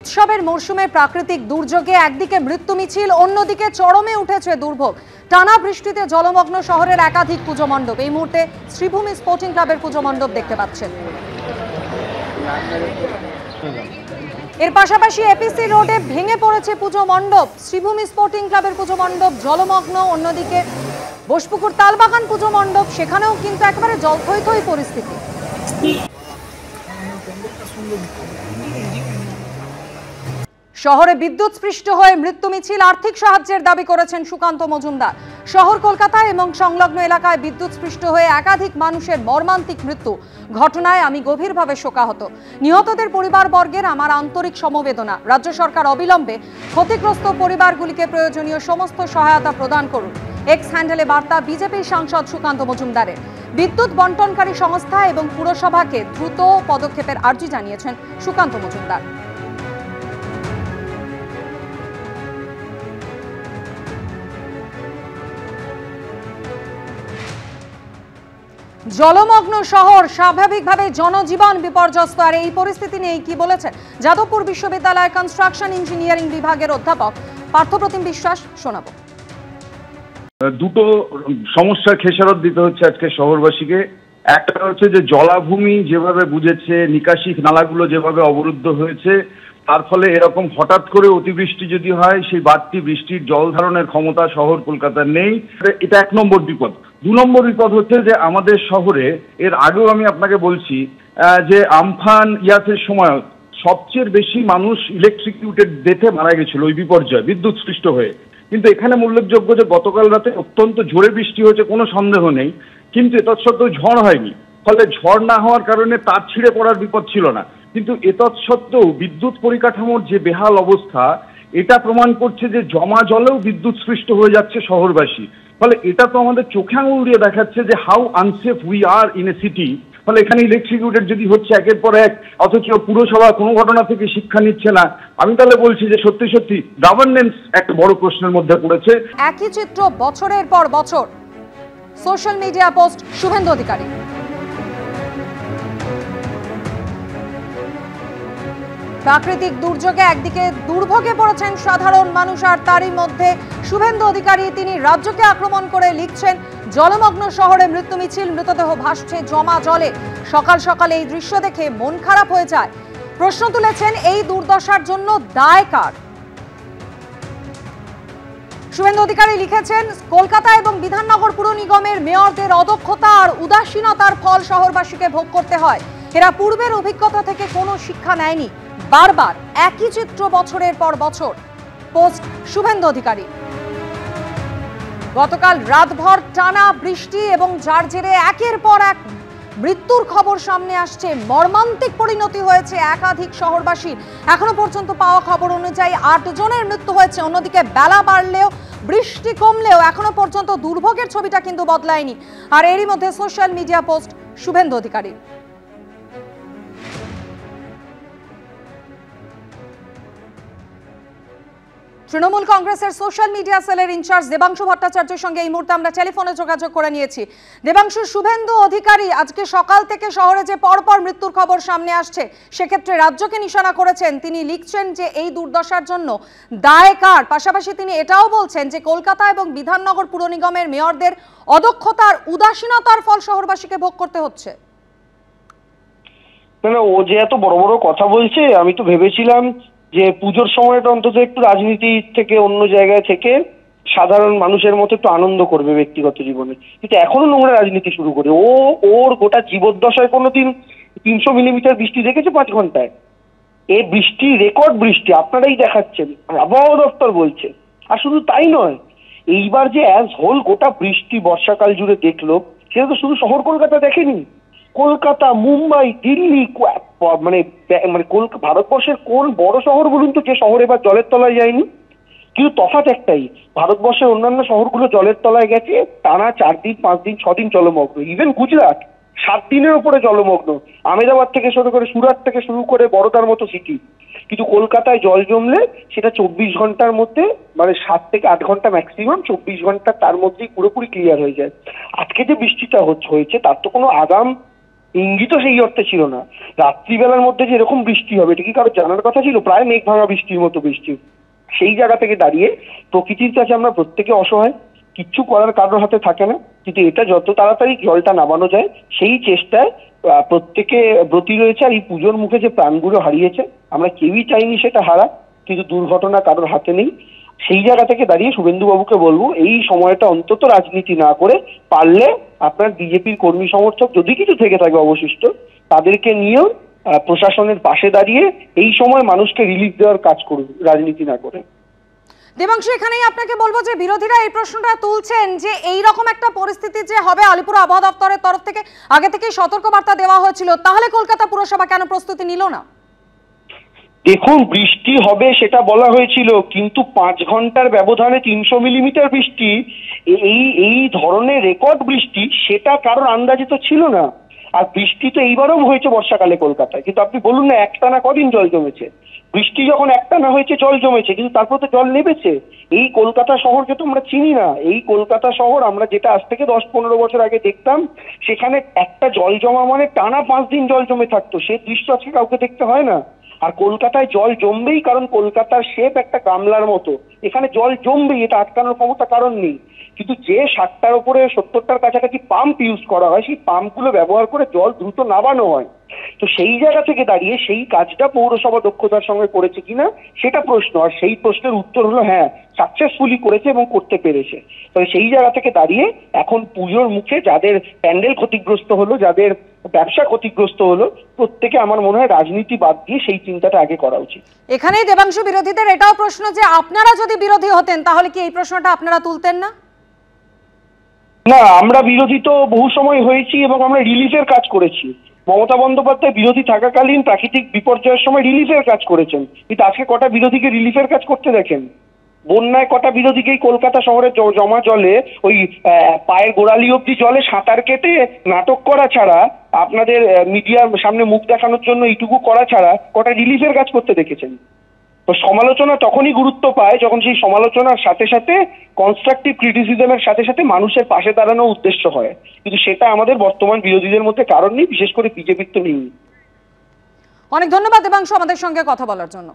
উৎসবের মরশুমে প্রাকৃতিক দুর্যোগে একদিকে মৃত্যু মিছিল, অন্যদিকে চরমে উঠেছে দুর্ভোগ। টানা বৃষ্টিতে জলমগ্ন শহরের একাধিক পুজো মণ্ডপ। এই মুহূর্তে শ্রীভূমি স্পোর্টিং ক্লাবের পুজো মণ্ডপ দেখতে পাচ্ছেন। এর পাশাপাশি এপিসি রোডে ভেঙে পড়েছে পুজো মণ্ডপ। শ্রীভূমি স্পোর্টিং ক্লাবের পুজো মণ্ডপ জলমগ্ন, অন্যদিকে বোসপুকুর তালবাগান পুজো মণ্ডপ, সেখানেও কিন্তু একেবারে জল থই থই পরিস্থিতি। শহরে বিদ্যুৎ স্পৃষ্ট হয়ে মৃত্যু মিছিল, আর্থিক সাহায্যের দাবি করেছেন সুকান্ত মজুমদার। শহর কলকাতায় এবং সংলগ্ন এলাকায় বিদ্যুৎ স্পৃষ্ট হয়ে একাধিক মানুষের মর্মান্তিক মৃত্যু ঘটনায় আমি গভীরভাবে শোকাহত। নিহতদের পরিবারবর্গের আমার আন্তরিক সমবেদনা। রাজ্য সরকার অবিলম্বে ক্ষতিগ্রস্ত পরিবারগুলিকে প্রয়োজনীয় সমস্ত সহায়তা প্রদান করুন। এক্স হ্যান্ডেলে বার্তা বিজেপির সাংসদ সুকান্ত মজুমদারের। বিদ্যুৎ বন্টনকারী সংস্থা এবং পুরসভাকে দ্রুত পদক্ষেপের আর্জি জানিয়েছেন সুকান্ত মজুমদার। জলমগ্ন শহর, স্বাভাবিকভাবে জনজীবন বিপর্যস্ত। আর এই পরিস্থিতি নিয়ে কি বলেছেন যাদবপুর বিশ্ববিদ্যালয়ের কনস্ট্রাকশন ইঞ্জিনিয়ারিং বিভাগের অধ্যাপক পার্থপ্রতিম বিশ্বাস, শোনাবো। দুটো সমস্যার খেসারত দিতে হচ্ছে আজকে শহরবাসীকে। একটা হচ্ছে যে জলাভূমি যেভাবে বুঝেছে, নিকাশি নালাগুলো যেভাবে অবরুদ্ধ হয়েছে, তার ফলে এরকম হঠাৎ করে অতিবৃষ্টি যদি হয়, সেই বাড়তি বৃষ্টির জল ধারণের ক্ষমতা শহর কলকাতার নেই। এটা এক নম্বর বিপদ। দু নম্বর বিপদ হচ্ছে যে আমাদের শহরে, এর আগেও আমি আপনাকে বলছি যে আমফান ইয়াসের সময় সবচেয়ে বেশি মানুষ ইলেকট্রিকিউটেড ডেথে মারা গেছিল ওই বিপর্যয়, বিদ্যুৎ সৃষ্ট হয়ে। কিন্তু এখানে উল্লেখযোগ্য যে গতকাল রাতে অত্যন্ত জোরে বৃষ্টি হয়েছে, কোনো সন্দেহ নেই, কিন্তু তৎসত্ত্বেও ঝড় হয়নি। ফলে ঝড় না হওয়ার কারণে তার ছিঁড়ে পড়ার বিপদ ছিল না। কিন্তু এতৎসত্ত্বেও বিদ্যুৎ পরিকাঠামোর যে বেহাল অবস্থা, এটা প্রমাণ করছে যে জমা জলেও বিদ্যুৎ সৃষ্ট হয়ে যাচ্ছে শহরবাসী। ফলে এটা তো আমাদের চোখে আঙুল দিয়ে দেখাচ্ছে যে how unsafe we are in a city. ফলে এখানে ইলেকট্রিকিউটেড যদি হচ্ছে একের পর এক, অথচ পুরসভা কোনো ঘটনা থেকে শিক্ষা নিচ্ছে না, আমি তাহলে বলছি যে সত্যি সত্যি গভর্নেন্স একটা বড় প্রশ্নের মধ্যে পড়েছে। একই চিত্র বছরের পর বছর। Social media post Suvendu Adhikari. প্রাকৃতিক দুর্যোগে একদিকে দুর্ভোগে পড়েছেন সাধারণ মানুষ, আর তারই মধ্যে শুভেন্দু অধিকারী তিনি রাজ্যকে আক্রমণ করে লিখছেন জলমগ্ন শহরে মৃত্যু মিছিল, মৃতদেহ ভাসছে জমা জলে। সকাল সকাল এই দৃশ্য দেখে মন খারাপ হয়ে যায়। প্রশ্ন তুলেছেন এই দুর্দশার জন্য দায় কার। শুভেন্দু অধিকারী লিখেছেন কলকাতা এবং বিধাননগর পুর নিগমের মেয়রদের অদক্ষতা আর উদাসীনতার ফল শহরবাসীকে ভোগ করতে হয়। এরা পূর্বের অভিজ্ঞতা থেকে কোনো শিক্ষা নেয়নি, বারবার একই চিত্র বছরের পর বছর। পোস্ট শুভেন্দু অধিকারী। গতকাল রাতভর টানা বৃষ্টি এবং যার জেরে একের পর এক মৃত্যুর খবর সামনে আসছে। মর্মান্তিক পরিণতি হয়েছে একাধিক শহরবাসীর। এখনো পর্যন্ত পাওয়া খবর অনুযায়ী 8 জনের মৃত্যু হয়েছে। অন্যদিকে বেলা বাড়লেও, বৃষ্টি কমলেও এখনো পর্যন্ত দুর্ভোগের ছবিটা কিন্তু বদলায়নি। আর এরই মধ্যে social media post Suvendu Adhikari. Trinamool কংগ্রেসের সোশ্যাল মিডিয়া সেলের ইনচার্জ দেবাংশু ভট্টাচার্যের সঙ্গে এই মুহূর্তে আমরা টেলিফোনে যোগাযোগ করে নিয়েছি। দেবাংশু, শুভেন্দু অধিকারী আজকে সকাল থেকে শহরে যে পরপর মৃত্যুর খবর সামনে আসছে, সেক্ষেত্রে রাজ্যকে নিশানা করেছেন। তিনি লিখছেন যে এই দুর্দশার জন্য দায় কার। পাশাপাশি তিনি এটাও বলছেন যে কলকাতা এবং বিধাননগর পুর নিগমের মেয়রদের অদক্ষতার, উদাসীনতার ফল শহরবাসীকে ভোগ করতে হচ্ছে। না, ও যে এত বড় বড় কথা বলছে, আমি তো ভেবেছিলাম যে পুজোর সময়টা অন্তত একটু রাজনীতি থেকে, অন্য জায়গায় থেকে সাধারণ মানুষের মতো একটু আনন্দ করবে ব্যক্তিগত জীবনে, কিন্তু এখনো নোংরা রাজনীতি শুরু করে। ওর গোটা জীবদ্দশায় কোনোদিন 300 মিলিমিটার বৃষ্টি দেখেছে 5 ঘন্টায়? এই বৃষ্টি রেকর্ড বৃষ্টি আপনারাই দেখাচ্ছেন, আবহাওয়া দপ্তর বলছে। আর শুধু তাই নয়, এইবার যে অ্যাজ হোল গোটা বৃষ্টি বর্ষাকাল জুড়ে দেখলো, সেটা তো শুধু শহর কলকাতা দেখেনি। কলকাতা, মুম্বাই, দিল্লি, মানে ভারতবর্ষের কোন বড় শহর বলুন তো যে শহর এবার জলের তলায় যায়নি? কিন্তু তফাৎ একটাই, ভারতবর্ষের অন্যান্য শহরগুলো জলের তলায় গেছে টানা 4 দিন, 5 দিন, 6 দিন জলমগ্ন। ইভেন গুজরাট 7 দিনের উপরে জলমগ্ন, আহমেদাবাদ থেকে শুরু করে, সুরাট থেকে শুরু করে বড়োদার মতো সিটি। কিন্তু কলকাতায় জল জমলে সেটা 24 ঘন্টার মধ্যে, মানে 7 থেকে 8 ঘন্টা ম্যাক্সিমাম, 24 ঘন্টা তার মধ্যেই পুরোপুরি ক্লিয়ার হয়ে যায়। আজকে যে বৃষ্টিটা হয়েছে তার তো কোনো আগাম ইঙ্গিতও সেই অর্থে ছিল না। রাত্রিবেলার মধ্যে যে এরকম বৃষ্টি হবে এটা কি কারো জানার কথা ছিল? প্রায় মেঘ ভাঙা বৃষ্টির মতো বৃষ্টি। সেই জায়গা থেকে দাঁড়িয়ে প্রকৃতির কাছে আমরা প্রত্যেকে অসহায়, কিচ্ছু করার কারোর হাতে থাকে না, কিন্তু এটা যত তাড়াতাড়ি জলটা নামানো যায় সেই চেষ্টায় প্রত্যেকে ব্রতী রয়েছে। আর এই পুজোর মুখে যে প্রাণগুলো হারিয়েছে আমরা কেউই চাইনি সেটা হারা, কিন্তু দুর্ঘটনা কারোর হাতে নেই। সেই জায়গা থেকে দাঁড়িয়ে শুভেন্দুবাবুকে বলবো এই সময়টা অন্তত রাজনীতি না করে পারলে আপনার বিজেপির কর্মী সমর্থক যদি কিছু থেকে থাকে অবশিষ্ট তাদেরকে নিয়েও প্রশাসনের পাশে দাঁড়িয়ে এই সময় মানুষকে রিলিফ দেওয়ার কাজ করুন, রাজনীতি না করে। দেবাংশু, এখানেই আপনাকে বলবো যে বিরোধীরা এই প্রশ্নটা তুলছেন যে এই রকম একটা পরিস্থিতি যে হবে, আলিপুর আবহাওয়া দপ্তরের তরফ থেকে আগে থেকেই সতর্কবার্তা দেওয়া হয়েছিল, তাহলে কলকাতা পুরসভা কেন প্রস্তুতি নিল না? দেখুন, বৃষ্টি হবে সেটা বলা হয়েছিল, কিন্তু 5 ঘন্টার ব্যবধানে 300 মিলিমিটার বৃষ্টি, এই ধরনের রেকর্ড বৃষ্টি সেটা কারোর আন্দাজে তো ছিল না। আর বৃষ্টি তো এইবারও হয়েছে বর্ষাকালে কলকাতায়, কিন্তু আপনি বলুন না একটানা কদিন জল জমেছে? বৃষ্টি যখন একটানা হয়েছে জল জমেছে, কিন্তু তারপর তো জল নেমেছে। এই কলকাতা শহরকে তো আমরা চিনি না। এই কলকাতা শহর আমরা যেটা আজ থেকে 10-15 বছর আগে দেখতাম, সেখানে একটা জল জমা মানে টানা 5 দিন জল জমে থাকতো, সে দৃশ্য আজকে কাউকে দেখতে হয় না। আর কলকাতায় জল জমবেই, কারণ কলকাতার শেপ একটা গামলার মতো, এখানে জল জমবেই, এটা আটকানোর ক্ষমতা কারণ নেই। কিন্তু যে 60টার উপরে 70টার কাছাকাছি পাম্প ইউজ করা হয়, সেই পাম্পগুলো ব্যবহার করে জল দ্রুত নামানো হয়। তো সেই জায়গা থেকে দাঁড়িয়ে সেই কাজটা পৌরসভা দক্ষতার সঙ্গে করেছে কিনা সেটা প্রশ্ন। আর সেই প্রশ্নের উত্তর হলো হ্যাঁ, সাকসেসফুলি করেছে এবং করতে পেরেছে। তবে সেই জায়গা থেকে দাঁড়িয়ে এখন পুজোর মুখে যাদের প্যান্ডেল ক্ষতিগ্রস্ত হলো, যাদের ব্যবসা ক্ষতিগ্রস্ত হলো, প্রত্যেকে আমার মনে হয় রাজনীতি বাদ দিয়ে সেই চিন্তাটা আগে করা উচিত। এখানেই দেবাংশু বিরোধীদের এটাও প্রশ্ন যে আপনারা যদি বিরোধী হতেন তাহলে কি এই প্রশ্নটা আপনারা তুলতেন না? না, আমরা বিরোধী তো বহু সময় হয়েছি এবং আমরা রিলিফের কাজ করেছি। মমতা বন্দ্যোপাধ্যায় বিরোধী থাকাকালীন প্রাকৃতিক বিপর্যয়ের সময় রিলিফের কাজ করেছেন, কিন্তু আজকে কটা বিরোধীকে রিলিফের কাজ করতে দেখেন? বন্যায় কটা বিরোধীকেই কলকাতা শহরে জমা জলে ওই পায়ের গোড়ালি অব্দি জলে সাঁতার কেটে নাটক করা ছাড়া, আপনাদের মিডিয়ার সামনে মুখ দেখানোর জন্য এইটুকু করা ছাড়া কটা রিলিফের কাজ করতে দেখেছেন? তো সমালোচনা তখনই গুরুত্ব পায় যখন সেই সমালোচনার সাথে সাথে কনস্ট্রাকটিভ ক্রিটিসিজমের সাথে সাথে মানুষের পাশে দাঁড়ানো উদ্দেশ্য হয়, কিন্তু সেটা আমাদের বর্তমান বিরোধীদের মধ্যে কারণ নেই, বিশেষ করে বিজেপির তো নেই। অনেক ধন্যবাদ দেবাংশু আমাদের সঙ্গে কথা বলার জন্য।